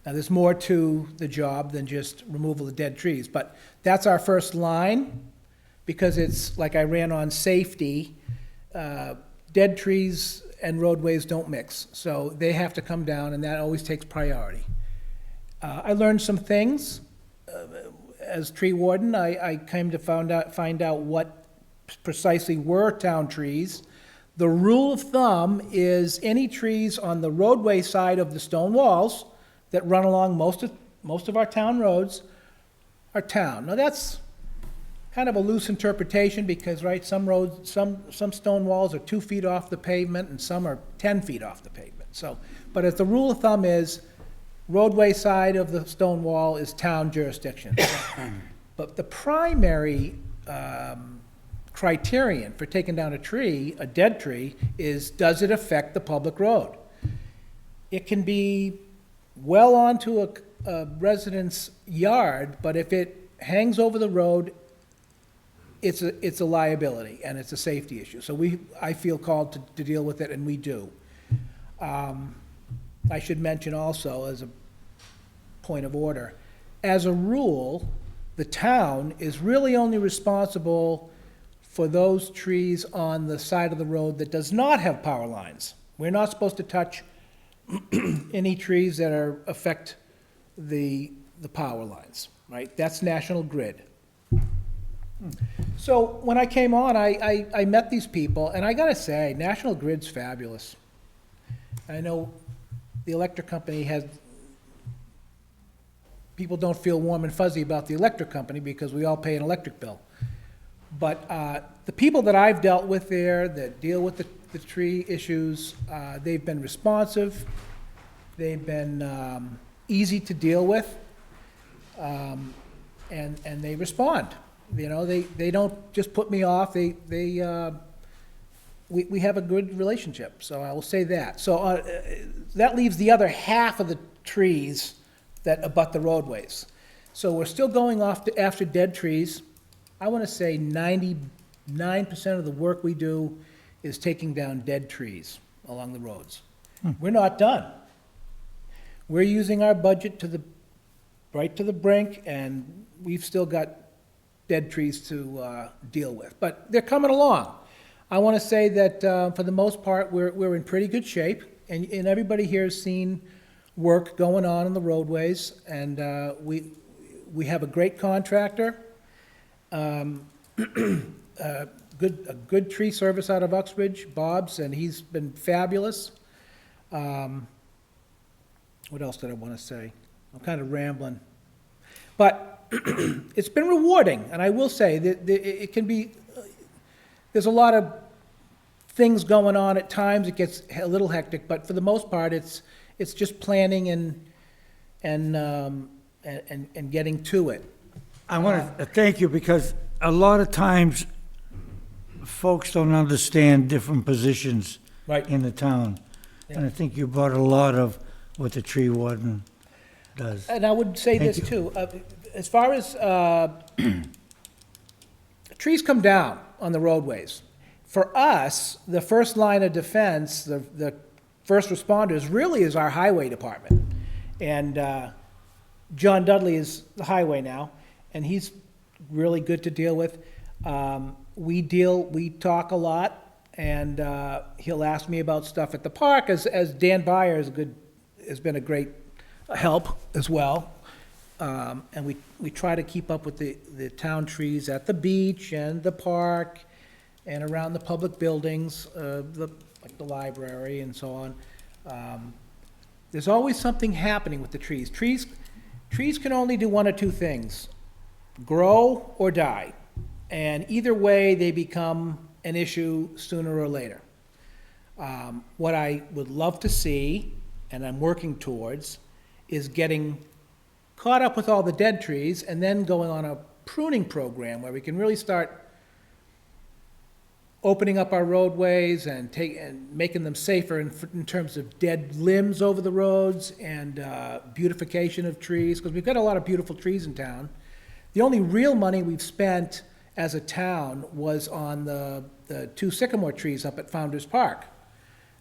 Now, there's more to the job than just removal of dead trees, but that's our first line, because it's like I ran on safety. Dead trees and roadways don't mix, so they have to come down, and that always takes priority. I learned some things. As tree warden, I came to find out what precisely were town trees. The rule of thumb is any trees on the roadway side of the stone walls that run along most of our town roads are town. Now, that's kind of a loose interpretation because, right, some roads, some stone walls are 2 feet off the pavement and some are 10 feet off the pavement. So, but if the rule of thumb is roadway side of the stone wall is town jurisdiction. But the primary criterion for taking down a tree, a dead tree, is does it affect the public road? It can be well onto a resident's yard, but if it hangs over the road, it's a liability and it's a safety issue. So I feel called to deal with it, and we do. I should mention also, as a point of order, as a rule, the town is really only responsible for those trees on the side of the road that does not have power lines. We're not supposed to touch any trees that affect the power lines, right? That's National Grid. So when I came on, I met these people, and I gotta say, National Grid's fabulous. I know the electric company has, people don't feel warm and fuzzy about the electric company because we all pay an electric bill. But the people that I've dealt with there that deal with the tree issues, they've been responsive, they've been easy to deal with, and they respond. You know, they don't just put me off, we have a good relationship, so I will say that. So that leaves the other half of the trees that abut the roadways. So we're still going after dead trees. I want to say 99% of the work we do is taking down dead trees along the roads. We're not done. We're using our budget right to the brink, and we've still got dead trees to deal with. But they're coming along. I want to say that for the most part, we're in pretty good shape, and everybody here has seen work going on in the roadways, and we have a great contractor, a good tree service out of Uxbridge, Bob's, and he's been fabulous. What else did I want to say? I'm kind of rambling. But it's been rewarding, and I will say that it can be, there's a lot of things going on at times. It gets a little hectic, but for the most part, it's just planning and getting to it. I want to thank you because a lot of times folks don't understand different positions Right. in the town. And I think you brought a lot of what the tree warden does. And I would say Thank this you. too, as far as trees come down on the roadways. For us, the first line of defense, the first responders, really is our highway department. And John Dudley is the highway now, and he's really good to deal with. We talk a lot, and he'll ask me about stuff at the park, as Dan Byer has been a great help as well. And we try to keep up with the town trees at the beach and the park and around the public buildings, like the library and so on. There's always something happening with the trees. Trees can only do one of two things: grow or die. And either way, they become an issue sooner or later. What I would love to see, and I'm working towards, is getting caught up with all the dead trees and then going on a pruning program where we can really start opening up our roadways and making them safer in terms of dead limbs over the roads and beautification of trees, because we've got a lot of beautiful trees in town. The only real money we've spent as a town was on the 2 sycamore trees up at Founder's Park.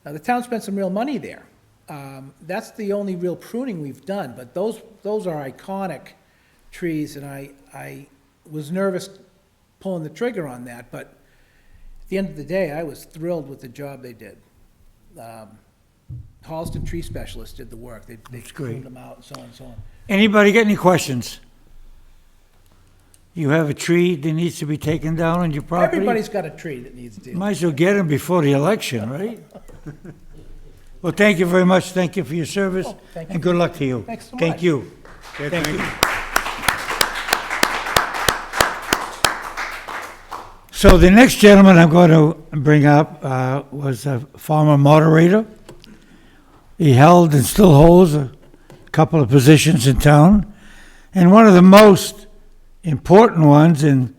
Now, the town spent some real money there. That's the only real pruning we've done, but those are iconic trees, and I was nervous pulling the trigger on that, but at the end of the day, I was thrilled with the job they did. Holliston Tree Specialists did the work. They great. cleaned them out and so on and so on. Anybody got any questions? You have a tree that needs to be taken down on your property? Everybody's got a tree that needs to. Might as well get them before the election, right? Well, thank you very much. Thank you for your service, thank you. and good luck to you. Thanks so Thank much. you. Okay, Thank thank you. you. So the next gentleman I'm going to bring up was a former moderator. He held and still holds a couple of positions in town, and one of the most important ones and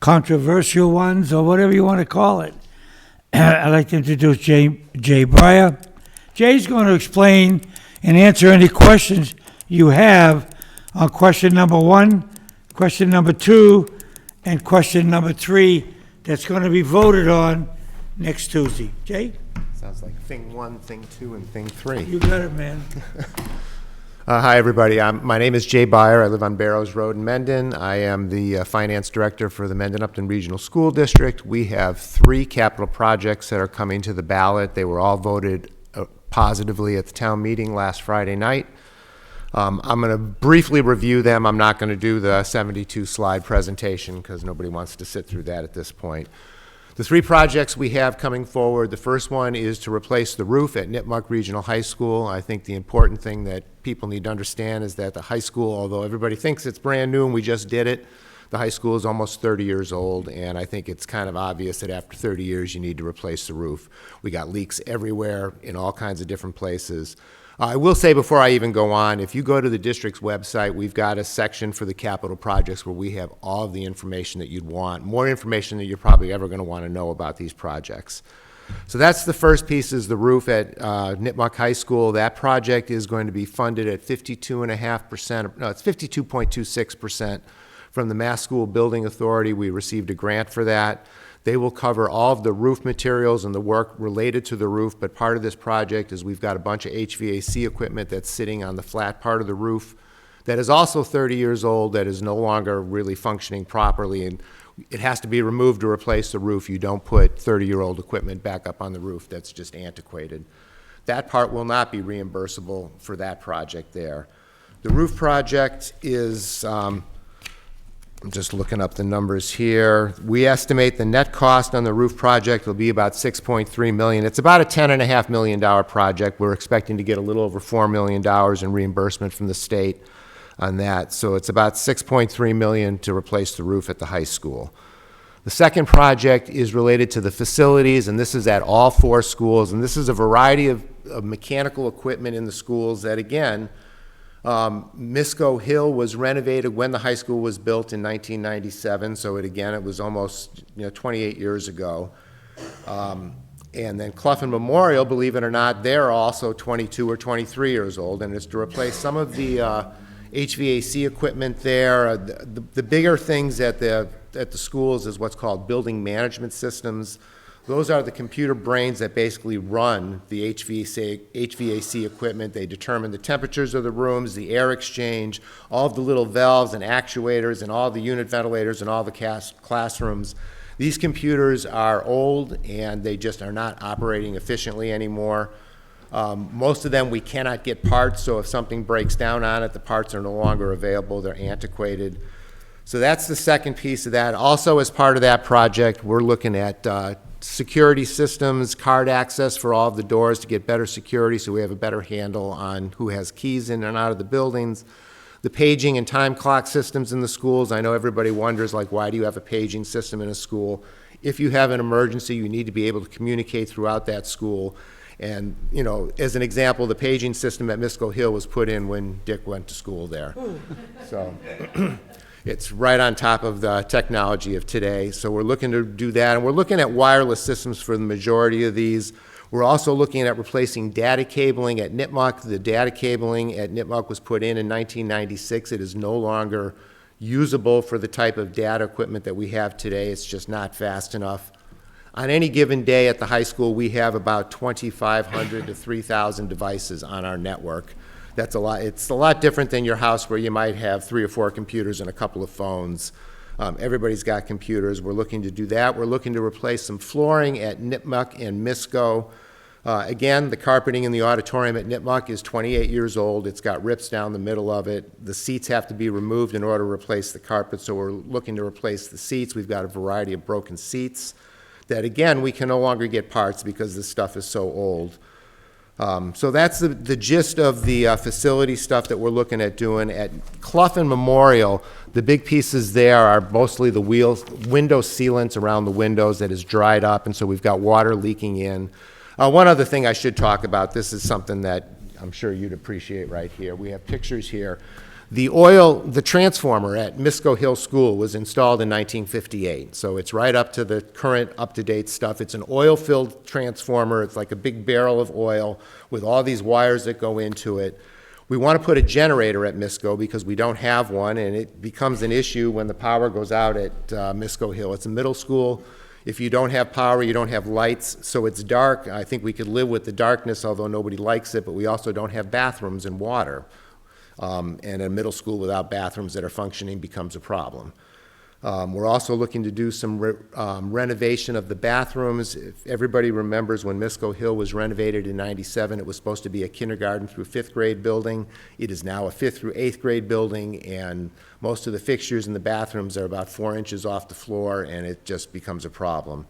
controversial ones, or whatever you want to call it. I'd like to introduce Jay Breyer. Jay's going to explain and answer any questions you have on question number 1, question number 2, and question number 3 that's going to be voted on next Tuesday. Jay? Sounds like thing 1, thing 2, and thing 3. You got it, man. Hi, everybody. My name is Jay Byer. I live on Barrows Road in Mendon. I am the finance director for the Mendon-Upton Regional School District. We have 3 capital projects that are coming to the ballot. They were all voted positively at the town meeting last Friday night. I'm going to briefly review them. I'm not going to do the 72-slide presentation because nobody wants to sit through that at this point. The 3 projects we have coming forward, the first one is to replace the roof at Nipmuc Regional High School. I think the important thing that people need to understand is that the high school, although everybody thinks it's brand new and we just did it, the high school is almost 30 years old, and I think it's kind of obvious that after 30 years you need to replace the roof. We got leaks everywhere in all kinds of different places. I will say before I even go on, if you go to the district's website, we've got a section for the capital projects where we have all of the information that you'd want, more information than you're probably ever going to want to know about these projects. So that's the first piece, is the roof at Nipmuc High School. That project is going to be funded at 52.5%, no, it's 52.26% from the Mass School Building Authority. We received a grant for that. They will cover all of the roof materials and the work related to the roof, but part of this project is we've got a bunch of HVAC equipment that's sitting on the flat part of the roof that is also 30 years old, that is no longer really functioning properly, and it has to be removed to replace the roof. You don't put 30-year-old equipment back up on the roof that's just antiquated. That part will not be reimbursable for that project there. The roof project is, I'm just looking up the numbers here. We estimate the net cost on the roof project will be about $6.3 million. It's about a $10.5 million project. We're expecting to get a little over $4 million in reimbursement from the state on that. So it's about $6.3 million to replace the roof at the high school. The second project is related to the facilities, and this is at all 4 schools, and this is a variety of mechanical equipment in the schools that, again, Misco Hill was renovated when the high school was built in 1997, so it was almost 28 years ago. And then Clough Memorial, believe it or not, they're also 22 or 23 years old, and it's to replace some of the HVAC equipment there. The bigger things at the schools is what's called building management systems. Those are the computer brains that basically run the HVAC equipment. They determine the temperatures of the rooms, the air exchange, all of the little valves and actuators and all the unit ventilators and all the classrooms. These computers are old and they just are not operating efficiently anymore. Most of them we cannot get parts, so if something breaks down on it, the parts are no longer available, they're antiquated. So that's the second piece of that. Also, as part of that project, we're looking at security systems, card access for all of the doors to get better security so we have a better handle on who has keys in and out of the buildings. The paging and time clock systems in the schools. I know everybody wonders, like, why do you have a paging system in a school? If you have an emergency, you need to be able to communicate throughout that school. And, as an example, the paging system at Misco Hill was put in when Dick went to school there. So it's right on top of the technology of today. So we're looking to do that. And we're looking at wireless systems for the majority of these. We're also looking at replacing data cabling at Nipmuc. The data cabling at Nipmuc was put in 1996. It is no longer usable for the type of data equipment that we have today. It's just not fast enough. On any given day at the high school, we have about 2,500 to 3,000 devices on our network. That's a lot. It's a lot different than your house where you might have 3 or 4 computers and a couple of phones. Everybody's got computers. We're looking to do that. We're looking to replace some flooring at Nipmuc and Misco. Again, the carpeting in the auditorium at Nipmuc is 28 years old. It's got rips down the middle of it. The seats have to be removed in order to replace the carpet, so we're looking to replace the seats. We've got a variety of broken seats that, again, we can no longer get parts because this stuff is so old. So that's the gist of the facility stuff that we're looking at doing. At Clough and Memorial, the big pieces there are mostly the window sealants around the windows that is dried up, and so we've got water leaking in. One other thing I should talk about, this is something that I'm sure you'd appreciate right here. We have pictures here. The transformer at Misco Hill School was installed in 1958, so it's right up to the current up-to-date stuff. It's an oil-filled transformer. It's like a big barrel of oil with all these wires that go into it. We want to put a generator at Misco because we don't have one, and it becomes an issue when the power goes out at Misco Hill. It's a middle school. If you don't have power, you don't have lights, so it's dark. I think we could live with the darkness, although nobody likes it, but we also don't have bathrooms and water. And a middle school without bathrooms that are functioning becomes a problem. We're also looking to do some renovation of the bathrooms. If everybody remembers when Misco Hill was renovated in '97, it was supposed to be a kindergarten through 5th grade building. It is now a 5th through 8th grade building, and most of the fixtures in the bathrooms are about 4 inches off the floor, and it just becomes a problem.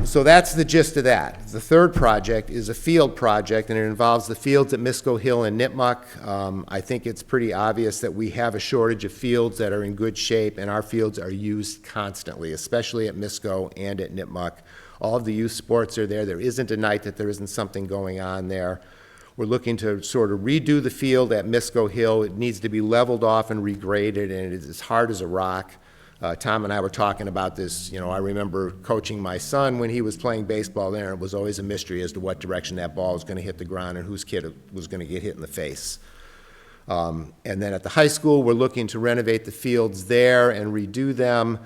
So that's the gist of that. The third project is a field project, and it involves the fields at Misco Hill and Nipmuc. I think it's pretty obvious that we have a shortage of fields that are in good shape, and our fields are used constantly, especially at Misco and at Nipmuc. All of the youth sports are there. There isn't a night that there isn't something going on there. We're looking to sort of redo the field at Misco Hill. It needs to be leveled off and regraded, and it is as hard as a rock. Tom and I were talking about this. You know, I remember coaching my son when he was playing baseball there. It was always a mystery as to what direction that ball was going to hit the ground and whose kid was going to get hit in the face. And then at the high school, we're looking to renovate the fields there and redo them.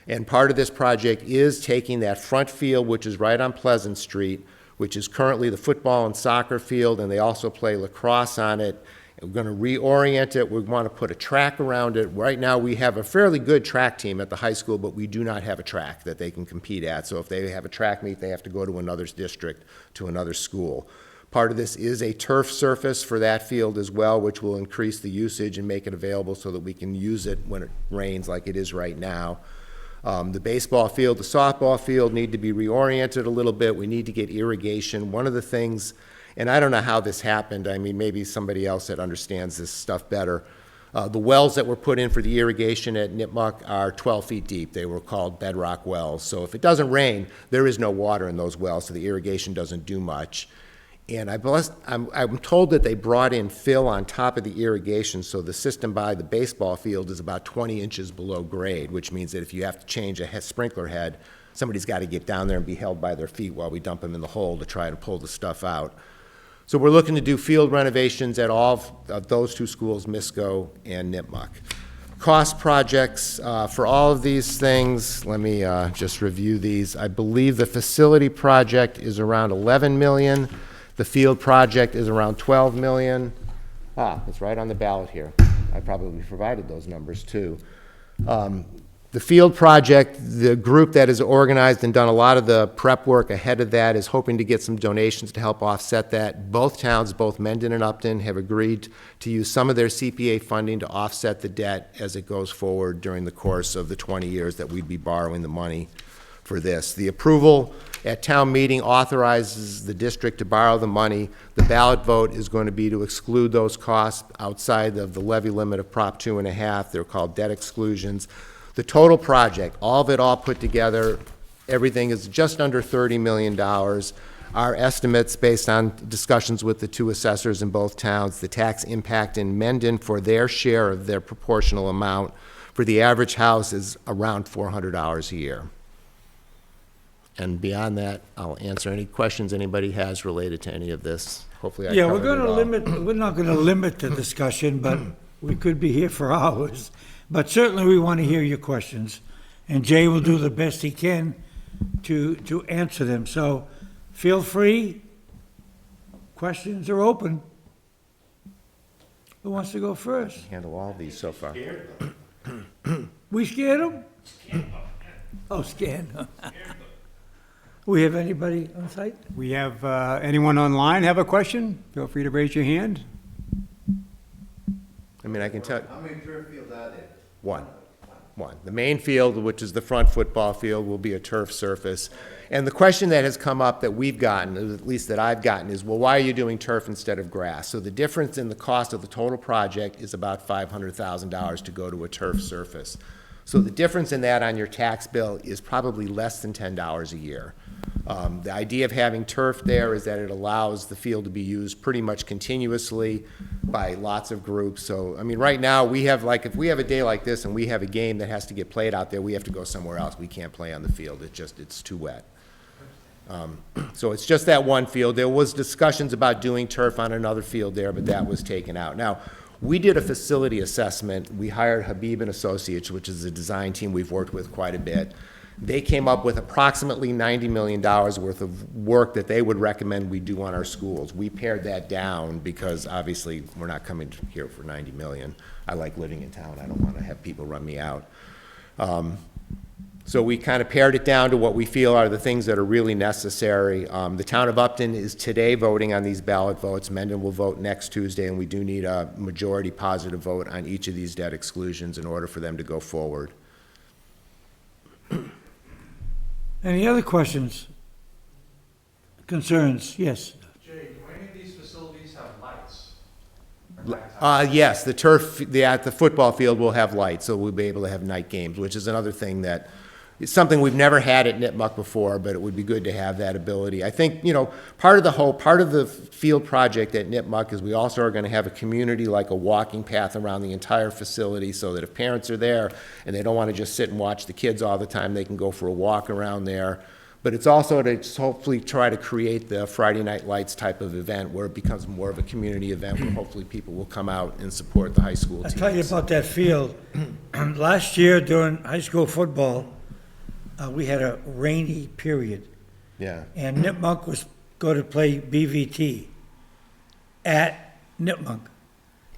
And part of this project is taking that front field, which is right on Pleasant Street, which is currently the football and soccer field, and they also play lacrosse on it. We're going to reorient it. We want to put a track around it. Right now, we have a fairly good track team at the high school, but we do not have a track that they can compete at. So if they have a track meet, they have to go to another district, to another school. Part of this is a turf surface for that field as well, which will increase the usage and make it available so that we can use it when it rains like it is right now. The baseball field, the softball field need to be reoriented a little bit. We need to get irrigation. One of the things, and I don't know how this happened. I mean, maybe somebody else that understands this stuff better. The wells that were put in for the irrigation at Nipmuc are 12 feet deep. They were called bedrock wells. So if it doesn't rain, there is no water in those wells, so the irrigation doesn't do much. And I'm told that they brought in fill on top of the irrigation, so the system by the baseball field is about 20 inches below grade, which means that if you have to change a sprinkler head, somebody's got to get down there and be held by their feet while we dump them in the hole to try to pull the stuff out. So we're looking to do field renovations at all of those two schools, Misco and Nipmuc. Cost projects for all of these things, let me just review these. I believe the facility project is around 11 million. The field project is around 12 million. It's right on the ballot here. I probably provided those numbers too. The field project, the group that has organized and done a lot of the prep work ahead of that is hoping to get some donations to help offset that. Both towns, both Mendon and Upton, have agreed to use some of their CPA funding to offset the debt as it goes forward during the course of the 20 years that we'd be borrowing the money for this. The approval at town meeting authorizes the district to borrow the money. The ballot vote is going to be to exclude those costs outside of the levy limit of Prop 2.5. They're called debt exclusions. The total project, all of it all put together, everything is just under $30 million. Our estimates, based on discussions with the two assessors in both towns, the tax impact in Mendon for their share of their proportional amount for the average house is around $400 a year. And beyond that, I'll answer any questions anybody has related to any of this. Hopefully I covered it all. We're not going to limit the discussion, but we could be here for hours. But certainly we want to hear your questions, and Jay will do the best he can to answer them. So feel free. Questions are open. Who wants to go first? Handle all of these so far. We scared him? Oh, scared. We have anybody on site? We have, anyone online have a question? Feel free to raise your hand. I mean, I can tell. How many turf fields are there? One. The main field, which is the front football field, will be a turf surface. And the question that has come up that we've gotten, or at least that I've gotten, is, well, why are you doing turf instead of grass? So the difference in the cost of the total project is about $500,000 to go to a turf surface. So the difference in that on your tax bill is probably less than $10 a year. The idea of having turf there is that it allows the field to be used pretty much continuously by lots of groups. So, I mean, right now, we have, like, if we have a day like this and we have a game that has to get played out there, we have to go somewhere else. We can't play on the field. It's too wet. So it's just that one field. There was discussions about doing turf on another field there, but that was taken out. Now, we did a facility assessment. We hired Habib and Associates, which is a design team we've worked with quite a bit. They came up with approximately $90 million worth of work that they would recommend we do on our schools. We pared that down because obviously we're not coming here for $90 million. I like living in town. I don't want to have people run me out. So we kind of pared it down to what we feel are the things that are really necessary. The town of Upton is today voting on these ballot votes. Mendon will vote next Tuesday, and we do need a majority positive vote on each of these debt exclusions in order for them to go forward. Any other questions? Concerns? Yes. Jay, do any of these facilities have lights? Yes, the turf, the football field will have lights, so we'll be able to have night games, which is another thing that, it's something we've never had at Nipmuc before, but it would be good to have that ability. I think, you know, part of the field project at Nipmuc is we also are going to have a community, like a walking path around the entire facility, so that if parents are there and they don't want to just sit and watch the kids all the time, they can go for a walk around there. But it's also to hopefully try to create the Friday Night Lights type of event where it becomes more of a community event where hopefully people will come out and support the high school teams. I'll tell you about that field. Last year during high school football, we had a rainy period. Yeah. And Nipmuc was going to play BVT at Nipmuc.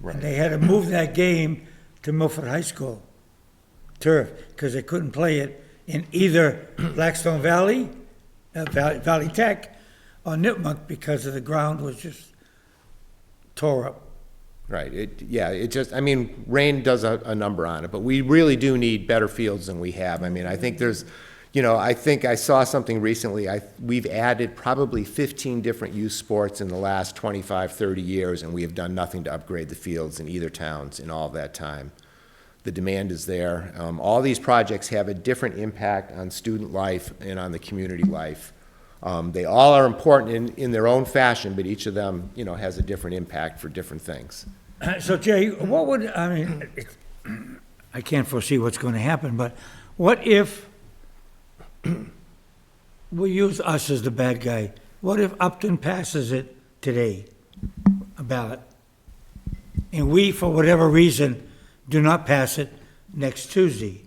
Right. And they had to move that game to Milford High School turf because they couldn't play it in either Blackstone Valley, Valley Tech, or Nipmuc because of the ground was just tore up. Right, I mean, rain does a number on it, but we really do need better fields than we have. I mean, I think there's, you know, I think I saw something recently, we've added probably 15 different youth sports in the last 25, 30 years, and we have done nothing to upgrade the fields in either towns in all of that time. The demand is there. All these projects have a different impact on student life and on the community life. They all are important in their own fashion, but each of them, you know, has a different impact for different things. So Jay, what would, I mean, I can't foresee what's going to happen, but what if, we'll use us as the bad guy, what if Upton passes it today, a ballot, and we, for whatever reason, do not pass it next Tuesday?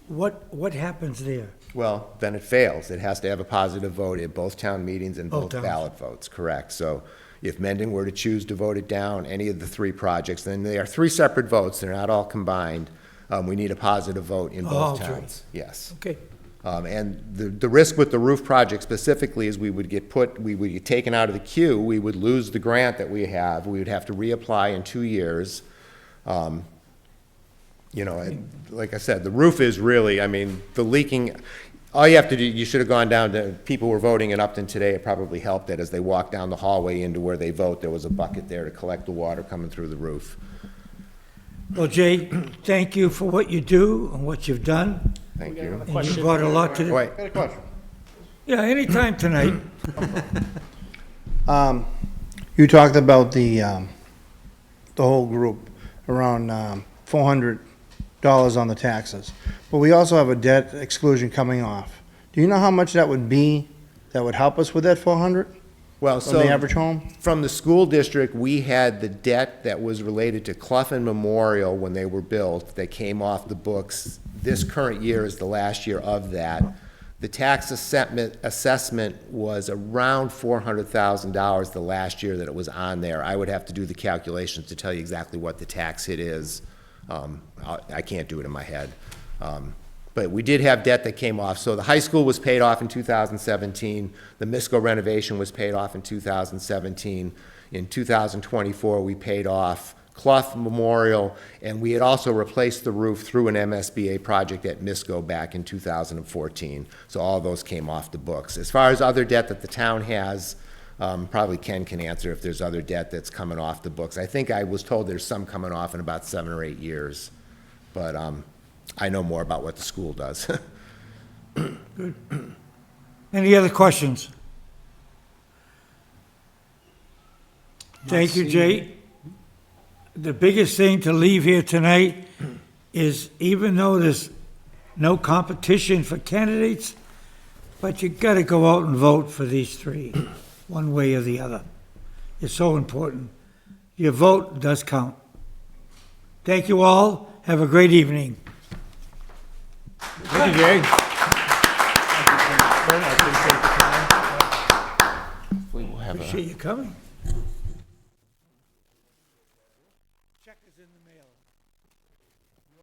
What happens there? Well, then it fails. It has to have a positive vote at both town meetings and both ballot votes, correct. So if Mendon were to choose to vote it down, any of the three projects, then they are three separate votes. They're not all combined. We need a positive vote in both towns. Yes. Okay. And the risk with the roof project specifically is we would get taken out of the queue. We would lose the grant that we have. We would have to reapply in 2 years. You know, and like I said, the roof is really, I mean, the leaking, all you have to do, you should have gone down to, people were voting in Upton today, it probably helped that as they walked down the hallway into where they vote, there was a bucket there to collect the water coming through the roof. Well, Jay, thank you for what you do and what you've done. Thank you. And you brought a lot to the... Wait. Got a question. Yeah, anytime tonight. You talked about the whole group, around $400 on the taxes. But we also have a debt exclusion coming off. Do you know how much that would be that would help us with that 400? Well, From the average home? From the school district, we had the debt that was related to Clough and Memorial when they were built that came off the books. This current year is the last year of that. The tax assessment was around $400,000 the last year that it was on there. I would have to do the calculations to tell you exactly what the tax hit is. I can't do it in my head. But we did have debt that came off. So the high school was paid off in 2017. The MISCO renovation was paid off in 2017. In 2024, we paid off Clough Memorial, and we had also replaced the roof through an MSBA project at MISCO back in 2014. So all those came off the books. As far as other debt that the town has, probably Ken can answer if there's other debt that's coming off the books. I think I was told there's some coming off in about 7 or 8 years, but I know more about what the school does. Good. Any other questions? Thank you, Jay. The biggest thing to leave here tonight is, even though there's no competition for candidates, but you gotta go out and vote for these three, one way or the other. It's so important. Your vote does count. Thank you all. Have a great evening. Thank you, Jay. Appreciate you coming.